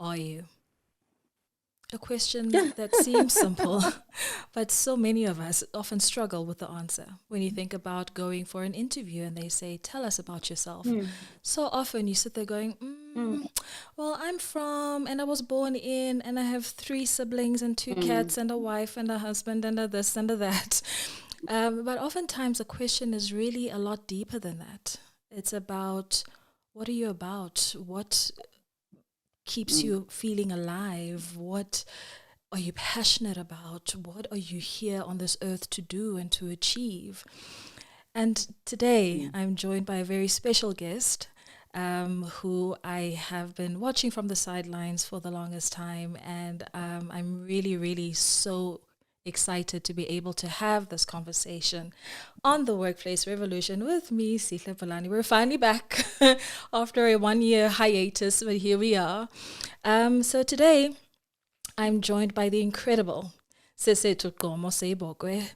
are you? A question that seems simple, but so many of us often struggle with the answer. When you think about going for an interview and they say, tell us about yourself, so often you sit there going, well, I'm from, and I was born in, and I have 3 siblings and 2 cats and a wife and a husband and a this and a that. But oftentimes the question is really a lot deeper than that. It's about, what are you about? What keeps you feeling alive? What are you passionate about? What are you here on this earth to do and to achieve? And today I'm joined by a very special guest who I have been watching from the sidelines for the longest time. And I'm really, really so excited to be able to have this conversation on the Workplace Revolution with me, Sihle Polani. We're finally back after a 1-year hiatus, but here we are. So today, I'm joined by the incredible Sesethu Gqomo Seyibokwe,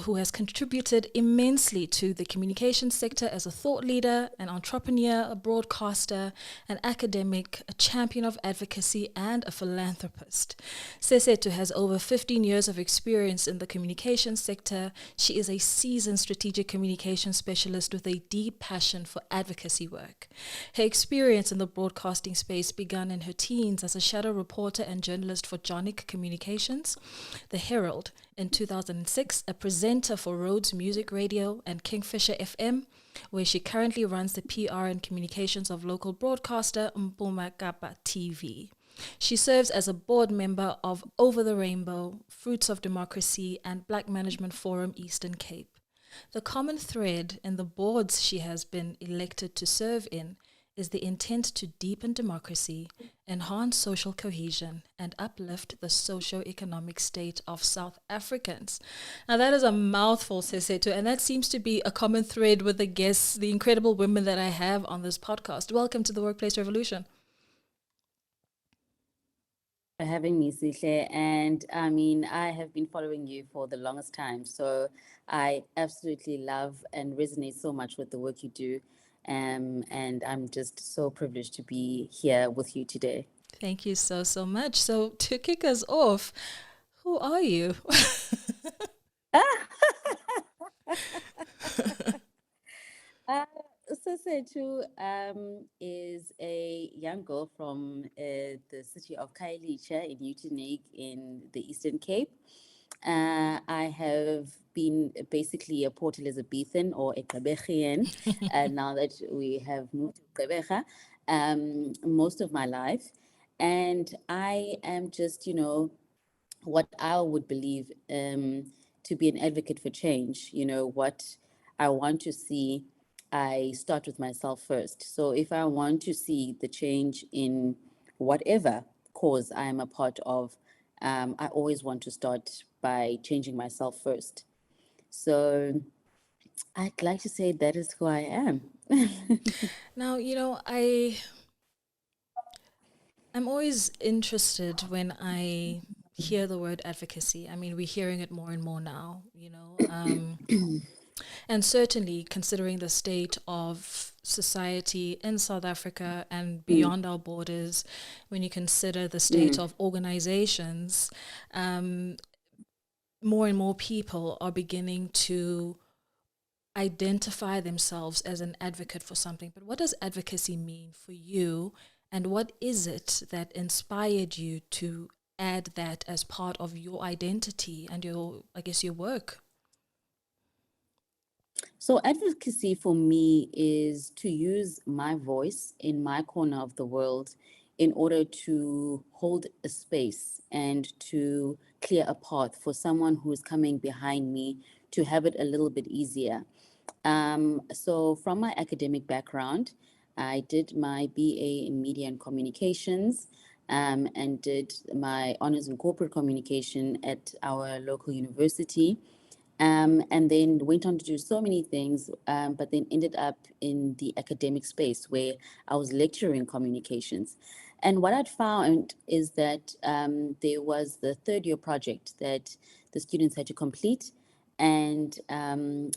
who has contributed immensely to the communication sector as a thought leader, an entrepreneur, a broadcaster, an academic, a champion of advocacy, and a philanthropist. Sesethu has over 15 years of experience in the communication sector. She is a seasoned strategic communication specialist with a deep passion for advocacy work. Her experience in the broadcasting space began in her teens as a shadow reporter and journalist for Jonic Communications, The Herald, in 2006, a presenter for Rhodes Music Radio and Kingfisher FM, where she currently runs the PR and communications of local broadcaster Mpuma Kapa TV. She serves as a board member of Over the Rainbow, Fruits of Democracy, and Black Management Forum Eastern Cape. The common thread in the boards she has been elected to serve in is the intent to deepen democracy, enhance social cohesion, and uplift the socio-economic state of South Africans. Now that is a mouthful, Sesethu, and that seems to be a common thread with the guests, the incredible women that I have on this podcast. Welcome to the Workplace Revolution. For having me, Sihle. And I mean, I have been following you for the longest time. So I absolutely love and resonate so much with the work you do. And I'm just so privileged to be here with you today. Thank you so, so much. So to kick us off, who are you? Sesethu is a young girl from the city of Khayelitsha in Uitenhage in the Eastern Cape. I have been basically a Port Elizabethan or a Gqeberhian, now that we have moved to Gqeberha, most of my life. And I am just, what I would believe to be an advocate for change. What I want to see, I start with myself first. So if I want to see the change in whatever cause I am a part of, I always want to start by changing myself first. So I'd like to say that is who I am. Now, I'm always interested when I hear the word advocacy. I mean, we're hearing it more and more now, and certainly considering the state of society in South Africa and beyond our borders, when you consider the state of organizations, more and more people are beginning to identify themselves as an advocate for something. But what does advocacy mean for you? And what is it that inspired you to add that as part of your identity and your work? So, advocacy for me is to use my voice in my corner of the world in order to hold a space and to clear a path for someone who is coming behind me to have it a little bit easier. So, from my academic background, I did my BA in Media and Communications and did my honors in corporate communication at our local university. And then went on to do so many things, but then ended up in the academic space where I was lecturing communications. And what I'd found is that there was the third year project that the students had to complete. And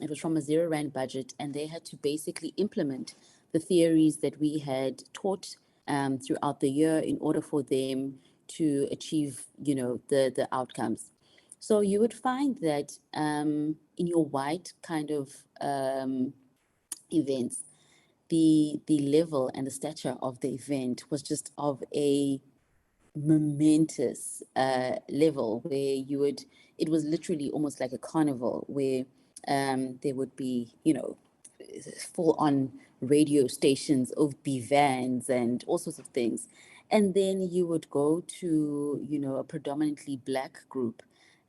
it was from a zero rand budget, and they had to basically implement the theories that we had taught throughout the year in order for them to achieve, the outcomes. So you would find that in your white kind of events, the level and the stature of the event was just of a momentous level where it was literally almost like a carnival where there would be, full on radio stations, OB vans, and all sorts of things. And then you would go to, a predominantly Black group,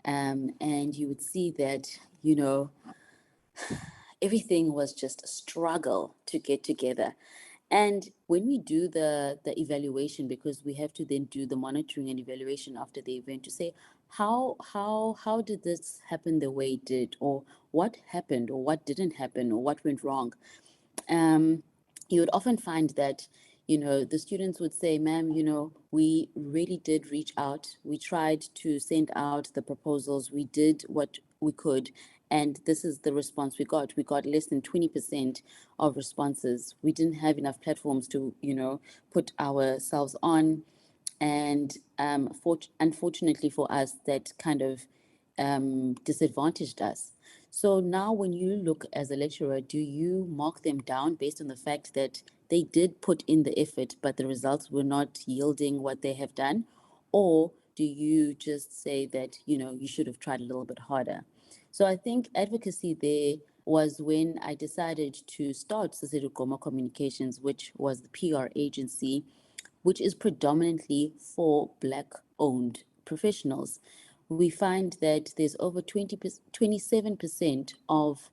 and you would see that, everything was just a struggle to get together. And when we do the evaluation, because we have to then do the monitoring and evaluation after the event to say how did this happen the way it did, or what happened, or what didn't happen, or what went wrong, you would often find that, the students would say, ma'am, we really did reach out. We tried to send out the proposals. We did what we could. And this is the response we got. We got less than 20% of responses. We didn't have enough platforms to, put ourselves on. And unfortunately for us, that kind of disadvantaged us. So now, when you look as a lecturer, do you mark them down based on the fact that they did put in the effort, but the results were not yielding what they have done? Or do you just say that, you should have tried a little bit harder? So I think advocacy there was when I decided to start Sesethu Gqomo Communications, which was the PR agency, which is predominantly for Black owned professionals. We find that there's over 27% of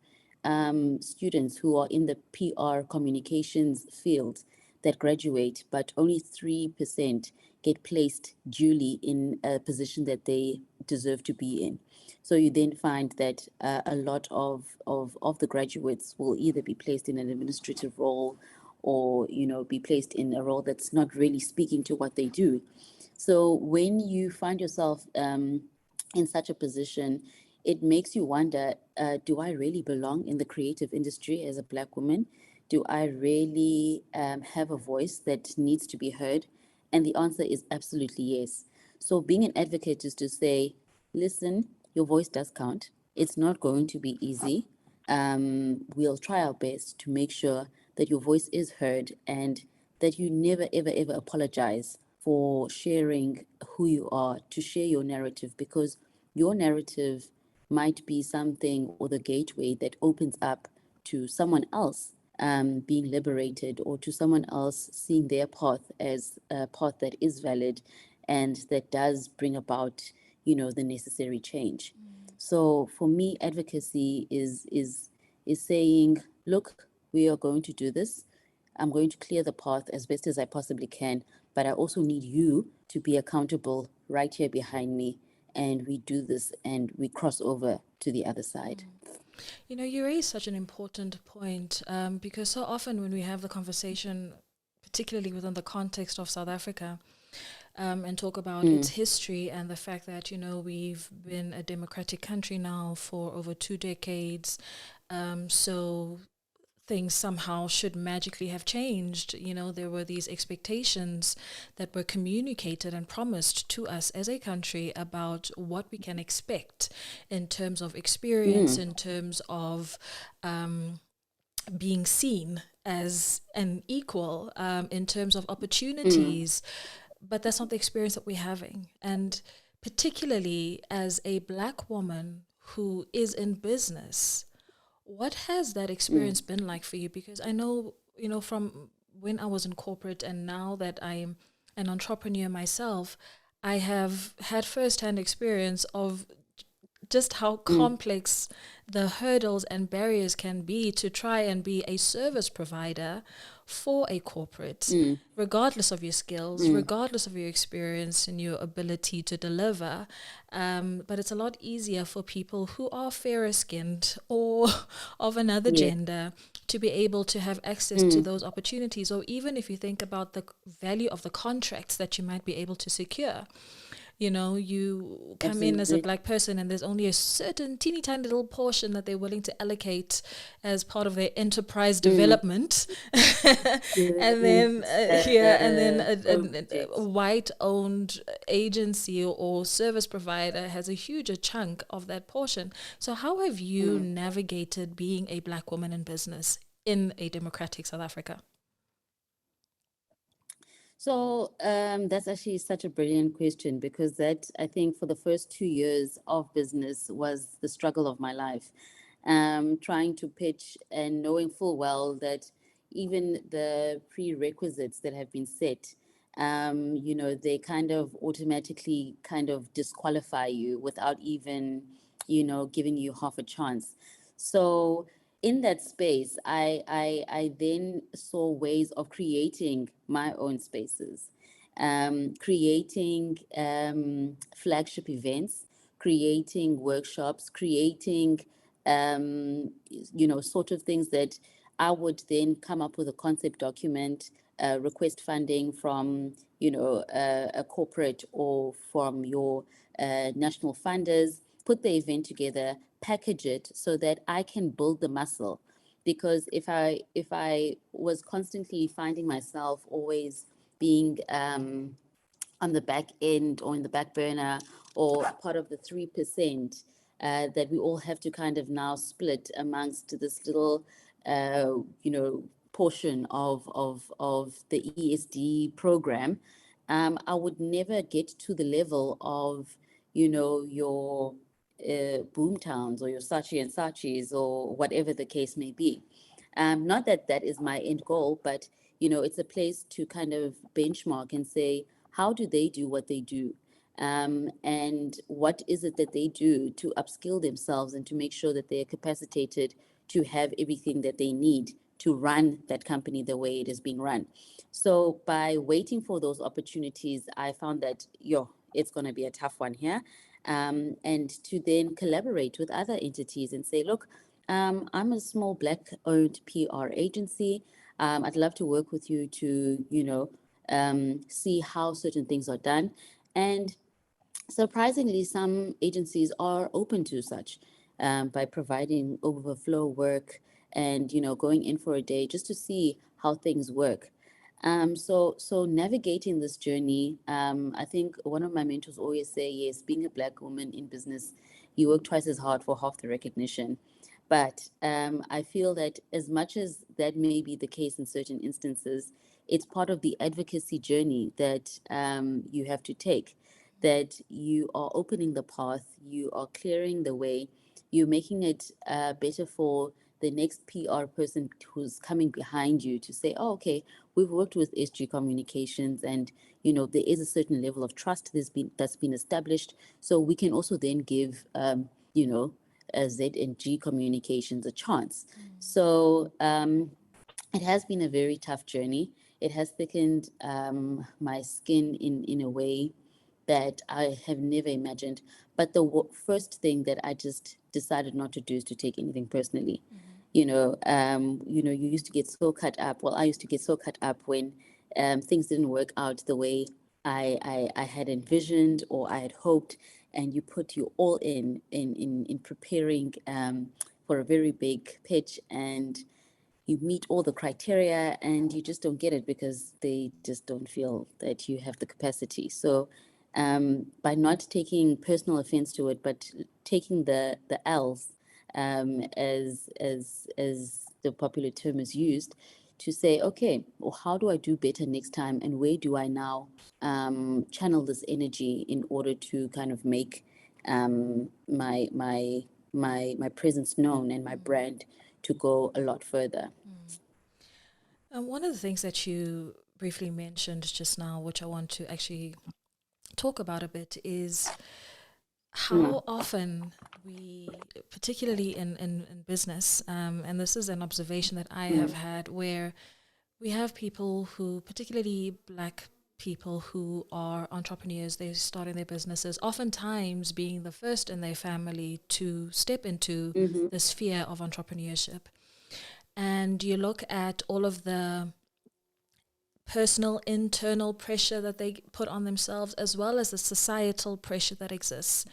students who are in the PR communications field that graduate, but only 3% get placed duly in a position that they deserve to be in. So you then find that a lot of the graduates will either be placed in an administrative role, or be placed in a role that's not really speaking to what they do. So when you find yourself in such a position, it makes you wonder, do I really belong in the creative industry as a Black woman? Do I really have a voice that needs to be heard? And the answer is absolutely yes. So being an advocate is to say, listen, your voice does count. It's not going to be easy. We'll try our best to make sure that your voice is heard, and that you never, ever, ever apologize for sharing who you are, to share your narrative, because your narrative might be something, or the gateway that opens up to someone else being liberated, or to someone else seeing their path as a path that is valid and that does bring about, the necessary change. So for me, advocacy is saying, look, we are going to do this. I'm going to clear the path as best as I possibly can, but I also need you to be accountable right here behind me. And we do this and we cross over to the other side. You raise such an important point, because so often when we have the conversation, particularly within the context of South Africa, and talk about its history and the fact that, we've been a democratic country now for over 2 decades. So things somehow should magically have changed. There were these expectations that were communicated and promised to us as a country about what we can expect in terms of experience, in terms of being seen as an equal, in terms of opportunities. But that's not the experience that we're having. And particularly as a Black woman who is in business, what has that experience been like for you? Because I know, from when I was in corporate and now that I'm an entrepreneur myself, I have had firsthand experience of just how complex the hurdles and barriers can be to try and be a service provider for a corporate, regardless of your skills, regardless of your experience and your ability to deliver. But it's a lot easier for people who are fairer skinned or of another gender to be able to have access to those opportunities. Or even if you think about the value of the contracts that you might be able to secure, You come in as a Absolutely. black person and there's only a certain teeny tiny little portion that they're willing to allocate as part of their enterprise Mm. development. And then Good. a Project. white owned agency or service provider has a huge chunk of that portion. So how have you Mm. navigated being a black woman in business in a democratic South Africa? So that's actually such a brilliant question, because that, I think, for the first 2 years of business was the struggle of my life. Trying to pitch and knowing full well that even the prerequisites that have been set, they kind of automatically kind of disqualify you without even, giving you half a chance. So in that space, I then saw ways of creating my own spaces, creating flagship events, creating workshops, creating, sort of things that I would then come up with a concept document, request funding from, a corporate or from your national funders, put the event together, package it so that I can build the muscle. Because if I was constantly finding myself always being on the back end or in the back burner, or part of the 3% that we all have to kind of now split amongst this little, uh, portion of the ESD program, I would never get to the level of, your boom towns or your Sachi and Sachis or whatever the case may be. Not that that is my end goal, but it's a place to kind of benchmark and say, how do they do what they do? And what is it that they do to upskill themselves and to make sure that they are capacitated to have everything that they need to run that company the way it is being run. So by waiting for those opportunities, I found that, it's going to be a tough one here. And to then collaborate with other entities and say, look, I'm a small black owned PR agency. I'd love to work with you to, see how certain things are done. And surprisingly, some agencies are open to such, by providing overflow work and, going in for a day just to see how things work. So navigating this journey, I think one of my mentors always say, yes, being a black woman in business, you work twice as hard for half the recognition. But I feel that as much as that may be the case in certain instances, it's part of the advocacy journey that you have to take, that you are opening the path, you are clearing the way, you're making it better for the next PR person who's coming behind you to say, oh, okay, we've worked with SG Communications, and there is a certain level of trust that's been established, so we can also then give Z and G Communications a chance. So it has been a very tough journey. It has thickened my skin in a way that I have never imagined. But the first thing that I just decided not to do is to take anything personally. You used to get so cut up. Well, I used to get so cut up when things didn't work out the way I had envisioned or I had hoped, and you put you all in preparing for a very big pitch, and you meet all the criteria and you just don't get it because they just don't feel that you have the capacity. So by not taking personal offense to it, but taking the L's, as the popular term is used, to say, okay, well, how do I do better next time, and where do I now channel this energy in order to kind of make my presence known and my brand to go a lot further. One of the things that you briefly mentioned just now, which I want to actually talk about a bit, is Mm. how often we, particularly in business, and this is an observation that I have Mm. had, where we have people who, particularly black people who are entrepreneurs, they're starting their businesses, oftentimes being the first in their family to step into Mm-hmm. the sphere of entrepreneurship. And you look at all of the personal internal pressure that they put on themselves, as well as the societal pressure that exists.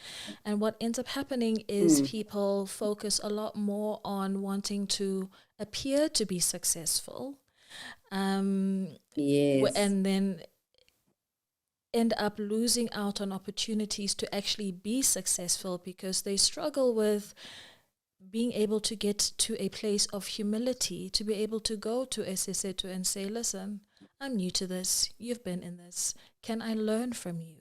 And what ends up happening is people focus a lot more on wanting to appear to be successful, Yes. and then end up losing out on opportunities to actually be successful because they struggle with being able to get to a place of humility, to be able to go to Sesethu and say, listen, I'm new to this. You've been in this. Can I learn from you?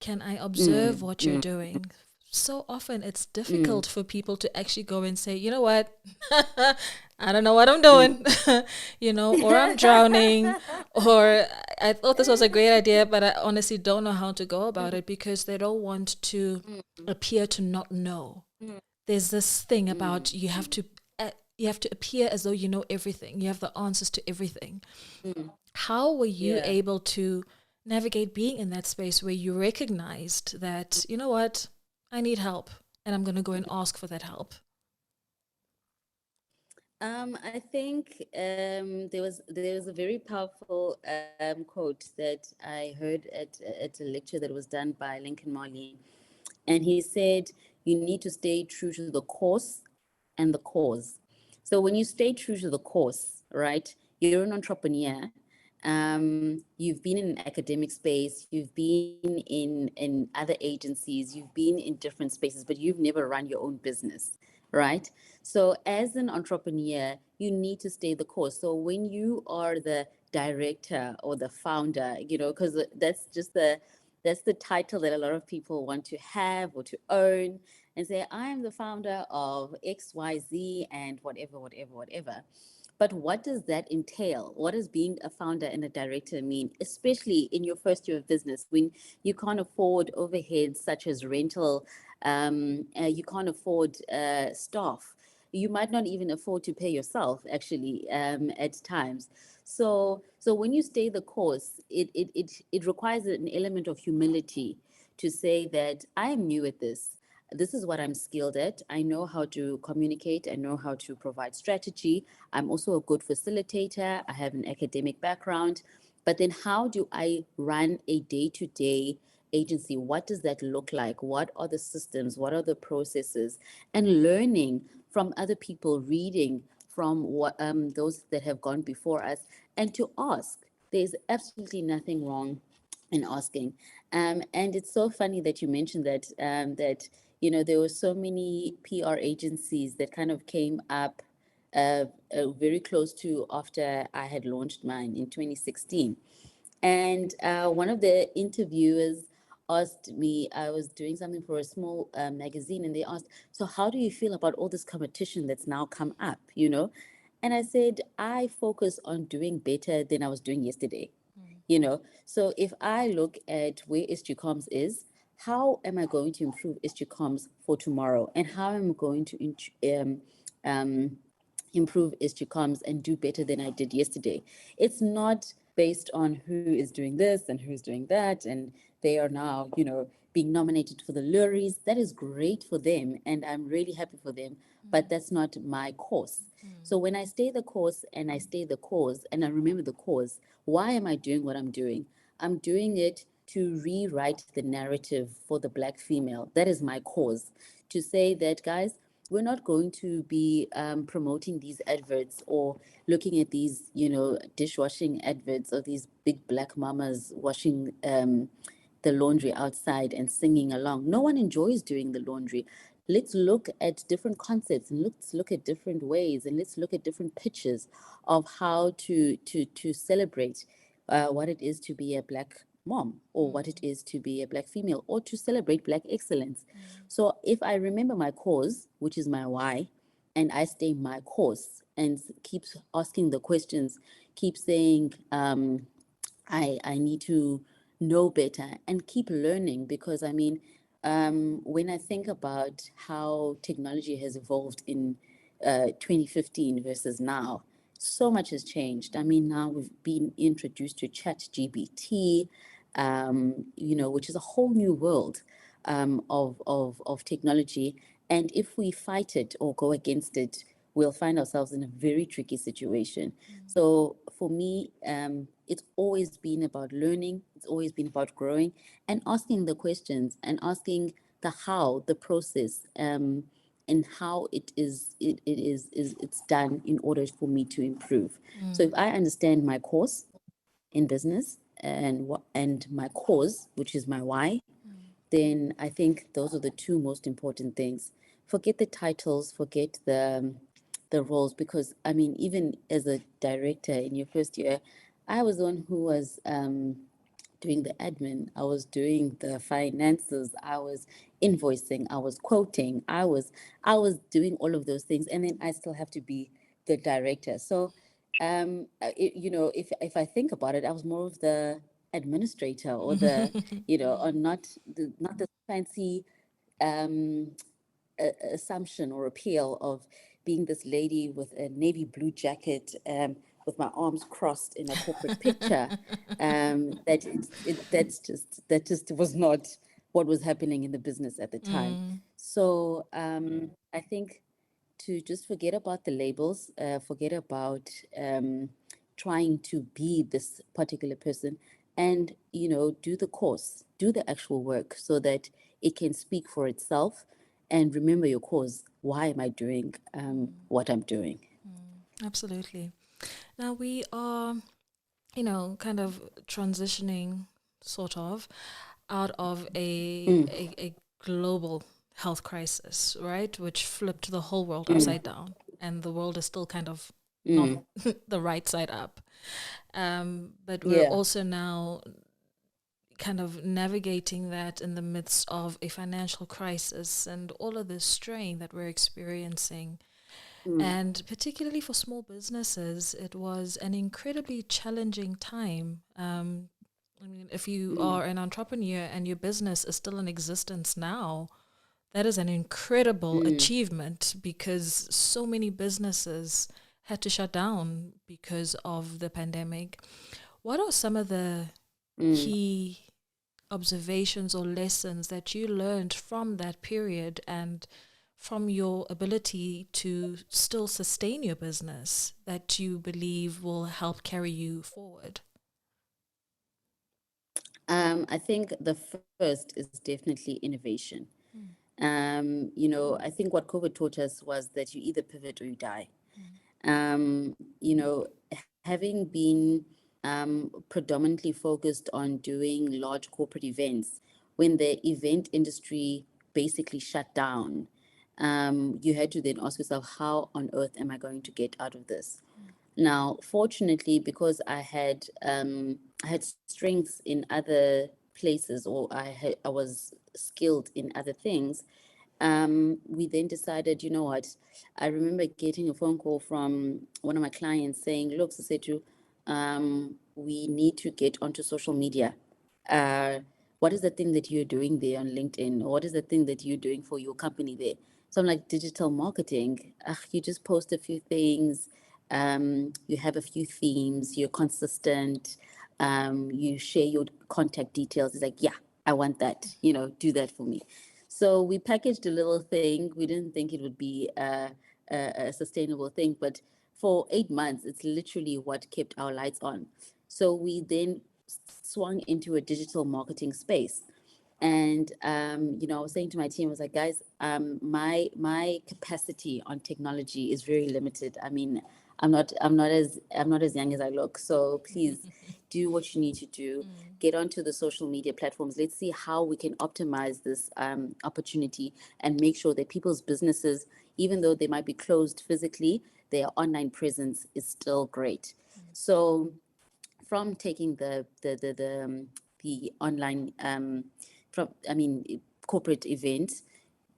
Can I observe what you're doing? So often it's difficult for people to actually go and say, you know what, I don't know what I'm doing, or I'm drowning, or I thought this was a great idea, but I honestly don't know how to go about it, because they don't want to appear to not know. There's this thing about you have to appear as though you know everything. You have the answers to everything. How were you Yeah. able to navigate being in that space where you recognized that, you know what, I need help and I'm going to go and ask for that help? I think there was a very powerful quote that I heard at a lecture that was done by Lincoln Marley, and he said, "You need to stay true to the course and the cause." So when you stay true to the course, right, you're an entrepreneur. You've been in an academic space, you've been in other agencies, you've been in different spaces, but you've never run your own business, right? So as an entrepreneur, you need to stay the course. So when you are the director or the founder, because that's the title that a lot of people want to have or to own, and say, I am the founder of XYZ and whatever, whatever, whatever. But what does that entail? What does being a founder and a director mean, especially in your first year of business when you can't afford overheads such as rental, you can't afford staff. You might not even afford to pay yourself, actually, at times. So when you stay the course, it requires an element of humility to say that I am new at this. This is what I'm skilled at. I know how to communicate. I know how to provide strategy. I'm also a good facilitator. I have an academic background. But then, how do I run a day to day agency? What does that look like? What are the systems? What are the processes? And learning from other people, reading from those that have gone before us, and to ask. There's absolutely nothing wrong in asking. And it's so funny that you mentioned that there were so many PR agencies that kind of came up very close to after I had launched mine in 2016. And one of the interviewers asked me, I was doing something for a small magazine, and they asked, so how do you feel about all this competition that's now come up? And I said, I focus on doing better than I was doing yesterday. So if I look at where SGComs is, how am I going to improve SGComs for tomorrow? And how am I going to um, improve SGComs and do better than I did yesterday? It's not based on who is doing this and who's doing that, and they are now, being nominated for the Luries. That is great for them, and I'm really happy for them. But that's not my course. So when I stay the course and I stay the cause and I remember the cause, why am I doing what I'm doing? I'm doing it to rewrite the narrative for the Black female. That is my cause. To say that, guys, we're not going to be promoting these adverts or looking at these, dishwashing adverts or these big Black mamas washing the laundry outside and singing along. No one enjoys doing the laundry. Let's look at different concepts, and let's look at different ways, and let's look at different pitches of how to celebrate what it is to be a Black mom, or what it is to be a Black female, or to celebrate Black excellence. So if I remember my cause, which is my why, and I stay my course and keep asking the questions, keep saying, I need to know better and keep learning, because I mean, when I think about how technology has evolved in 2015 versus now, so much has changed. I mean, now we've been introduced to ChatGPT, which is a whole new world of technology. And if we fight it or go against it, we'll find ourselves in a very tricky situation. So for me, it's always been about learning. It's always been about growing and asking the questions and asking the how, the process, and how it's done in order for me to improve. So if I understand my course in business and my cause, which is my why, then I think those are the two most important things. Forget the titles, forget the roles, because I mean, even as a director in your first year, I was the one who was doing the admin, I was doing the finances, I was invoicing, I was quoting, I was doing all of those things, and then I still have to be the director. So if I think about it, I was more of the administrator or the, or not the fancy um assumption or appeal of being this lady with a navy blue jacket, with my arms crossed in a corporate picture. That just was not what was happening in the business at the time. So I think to just forget about the labels, forget about trying to be this particular person, and do the course, do the actual work, so that it can speak for itself. And remember your cause. Why am I doing what I'm doing? Absolutely. Now we are, kind of transitioning sort of out of a global health crisis, right? Which flipped the whole world upside down. And the world is still kind of not the right side up. But we're Yeah. also now kind of navigating that in the midst of a financial crisis and all of this strain that we're experiencing. And particularly for small businesses, it was an incredibly challenging time. I mean, if you are an entrepreneur and your business is still in existence now, that is an incredible achievement, because so many businesses had to shut down because of the pandemic. What are some of the key observations or lessons that you learned from that period, and from your ability to still sustain your business, that you believe will help carry you forward? I think the first is definitely innovation. I think what COVID taught us was that you either pivot or you die. Having been predominantly focused on doing large corporate events, when the event industry basically shut down, you had to then ask yourself, how on earth am I going to get out of this? Now, fortunately, because I had strengths in other places, or I was skilled in other things, we then decided, you know what? I remember getting a phone call from one of my clients saying, "Look, Sesethu, we need to get onto social media. Uh, what is the thing that you're doing there on LinkedIn? Or what is the thing that you're doing for your company there?" So I'm like, "Digital marketing. You just post a few things. You have a few themes. You're consistent. You share your contact details." It's like, "Yeah, I want that. Do that for me." So we packaged a little thing. We didn't think it would be a sustainable thing, but for 8 months, it's literally what kept our lights on. So we then swung into a digital marketing space. And I was saying to my team, I was like, "Guys, my capacity on technology is very limited. I mean, I'm not as young as I look. So please do what you need to do. Get onto the social media platforms. Let's see how we can optimize this opportunity and make sure that people's businesses, even though they might be closed physically, their online presence is still great." So from taking the online from I mean corporate events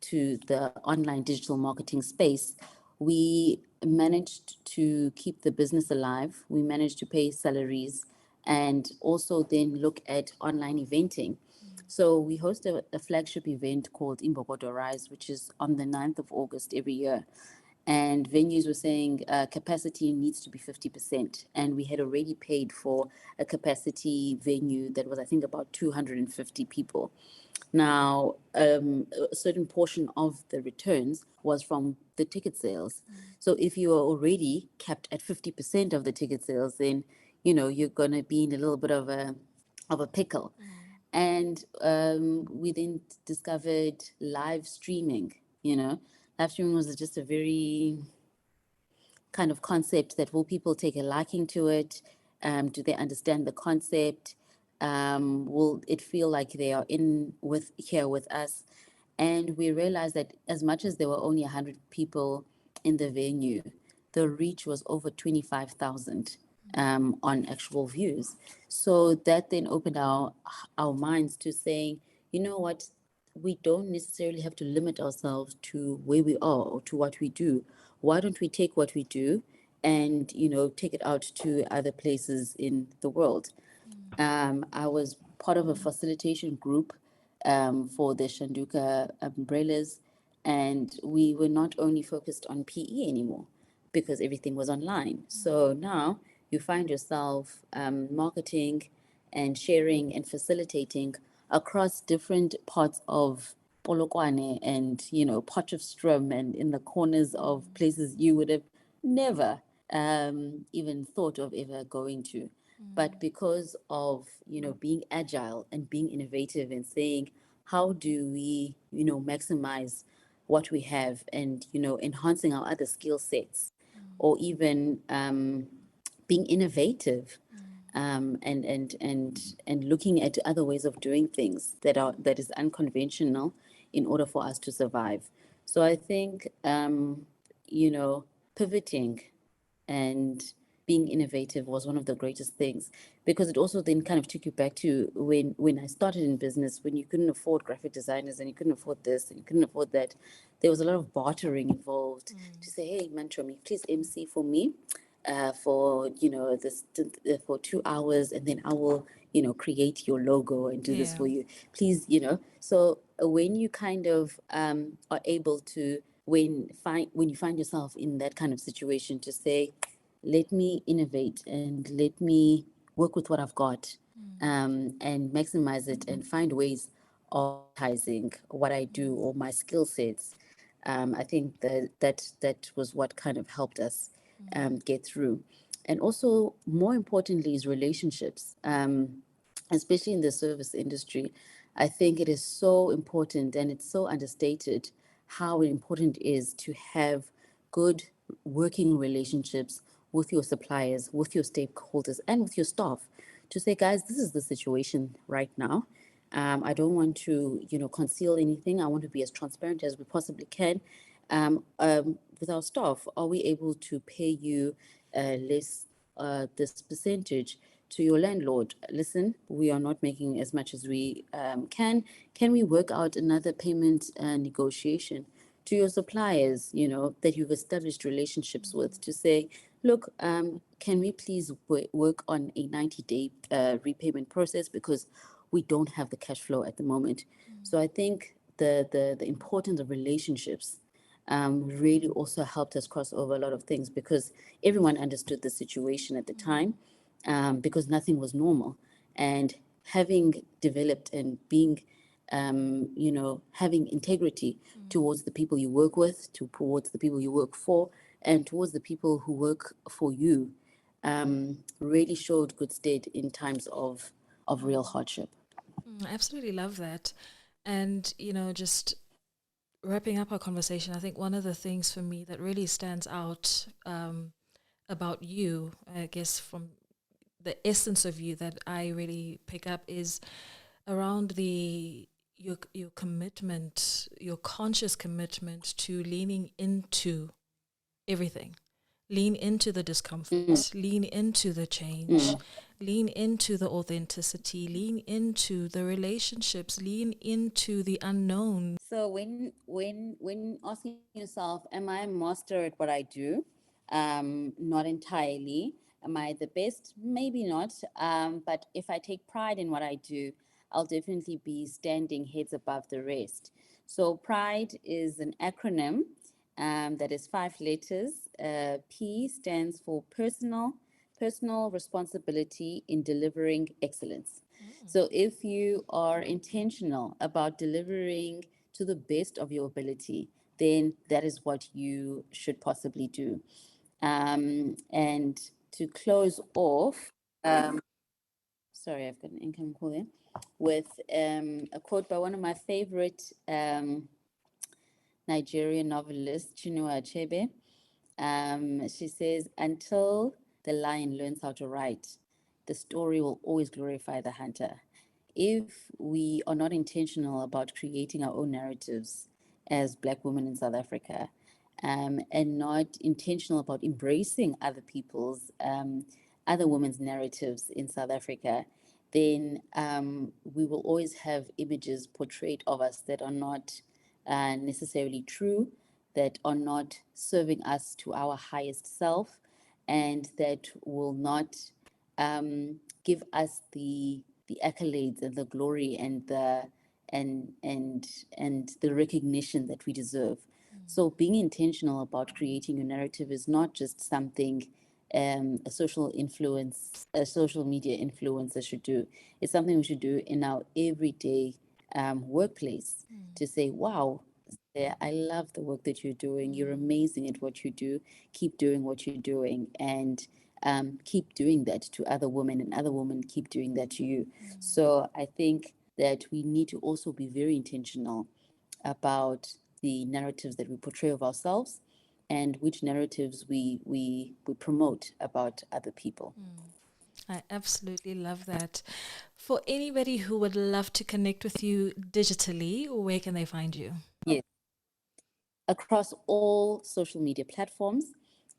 to the online digital marketing space, we managed to keep the business alive. We managed to pay salaries and also then look at online eventing. So we host a flagship event called Imbokodo Rise, which is on the 9th of August every year. and venues were saying capacity needs to be 50%. And we had already paid for a capacity venue that was, I think, about 250 people. Now, a certain portion of the returns was from the ticket sales. So if you are already capped at 50% of the ticket sales, then, you're going to be in a little bit of a pickle. And we then discovered live streaming. Live streaming was just a very kind of concept that will people take a liking to it? Do they understand the concept? Will it feel like they are in with here with us? And we realized that as much as there were only 100 people in the venue, the reach was over 25,000 on actual views. So that then opened our minds to saying, you know what, we don't necessarily have to limit ourselves to where we are or to what we do. Why don't we take what we do and, take it out to other places in the world? I was part of a facilitation group for the Shanduka umbrellas, and we were not only focused on PE anymore because everything was online. So now you find yourself marketing and sharing and facilitating across different parts of Polokwane and, Potchefstroom and in the corners of places you would have never even thought of ever going to. But because of, being agile and being innovative and saying, how do we, maximize what we have and, enhancing our other skill sets or even being innovative and looking at other ways of doing things that is unconventional in order for us to survive. So I think pivoting and being innovative was one of the greatest things, because it also then kind of took you back to when I started in business, when you couldn't afford graphic designers and you couldn't afford this and you couldn't afford that. There was a lot of bartering involved to say, hey, Mantromi, please MC for me for for 2 hours, and then I will create your logo and do this Yeah. for you, please. So when you kind of are able to, when you find yourself in that kind of situation, to say, let me innovate and let me work with what I've got, and maximize it and find ways of monetizing what I do or my skill sets. I think that was what kind of helped us get through. And also, more importantly, is relationships, especially in the service industry. I think it is so important, and it's so understated how important it is to have good working relationships with your suppliers, with your stakeholders, and with your staff, to say, guys, this is the situation right now. I don't want to, conceal anything. I want to be as transparent as we possibly can. With our staff, are we able to pay you less this percentage to your landlord? Listen, we are not making as much as we can. Can we work out another payment negotiation? To your suppliers, that you've established relationships with, to say, look, can we please work on a 90-day repayment process, because we don't have the cash flow at the moment. So I think the importance of relationships really also helped us cross over a lot of things, because everyone understood the situation at the time, because nothing was normal. And having developed and being, having integrity towards the people you work with, towards the people you work for, and towards the people who work for you, really showed good stead in times of real hardship. I absolutely love that. And, just wrapping up our conversation, I think one of the things for me that really stands out about you, I guess from the essence of you that I really pick up, is around your commitment, your conscious commitment to leaning into everything. Lean into the discomfort, lean into the change, lean into the authenticity, lean into the relationships, lean into the unknown. So when asking yourself, am I a master at what I do? Not entirely. Am I the best? Maybe not. But if I take pride in what I do, I'll definitely be standing heads above the rest. So pride is an acronym, That is 5 letters. P stands for personal responsibility in delivering excellence. So if you are intentional about delivering to the best of your ability, then that is what you should possibly do. And to close off, sorry, I've got an incoming call there, with a quote by one of my favorite Nigerian novelist, Chinua Achebe. She says, until the lion learns how to write, the story will always glorify the hunter. If we are not intentional about creating our own narratives as Black women in South Africa, and not intentional about embracing other people's, other women's narratives in South Africa, then we will always have images portrayed of us that are not necessarily true, that are not serving us to our highest self, and that will not give us the accolades and the glory and the recognition that we deserve. So being intentional about creating your narrative is not just something a social media influencer should do. It's something we should do in our everyday workplace to say, wow, yeah, I love the work that you're doing. You're amazing at what you do. Keep doing what you're doing, and keep doing that to other women, and other women keep doing that to you. So I think that we need to also be very intentional about the narratives that we portray of ourselves, and which narratives we promote about other people. I absolutely love that. For anybody who would love to connect with you digitally, where can they find you? Yes, across all social media platforms.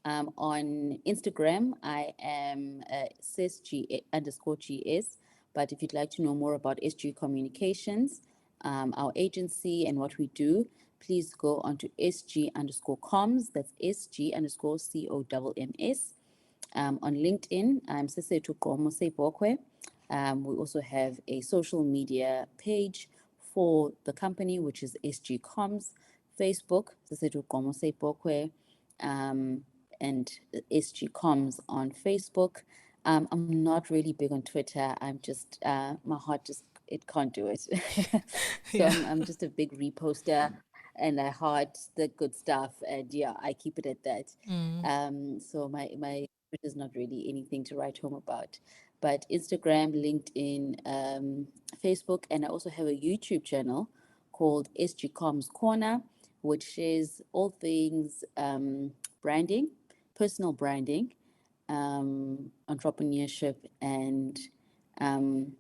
On Instagram, I am @SesG_GS. But if you'd like to know more about SG Communications, our agency and what we do, please go onto SG_comms. That's SG_COMMS. On LinkedIn, I'm Sesethu Gqomo Seyibokwe. We also have a social media page for the company, which is SG Comms. Facebook, Sesethu Gqomo Seyibokwe, and SG Comms on Facebook. I'm not really big on Twitter. I'm just, my heart just, it can't do it. So Yeah. I'm just a big reposter, and I heart the good stuff, and yeah, I keep it at that. So my Twitter is not really anything to write home about. But Instagram, LinkedIn, Facebook, and I also have a YouTube channel called SG Comms Corner, which is all things branding, personal branding, entrepreneurship, um,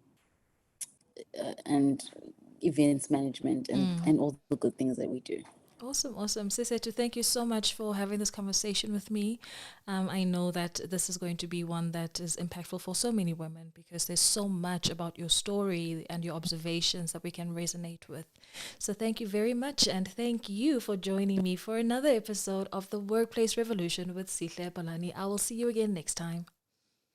and events management, and all the good things that we do. Awesome, awesome. Sesethu, thank you so much for having this conversation with me. I know that this is going to be one that is impactful for so many women because there's so much about your story and your observations that we can resonate with. So thank you very much, and thank you for joining me for another episode of The Workplace Revolution with Sihle Balani. I will see you again next time.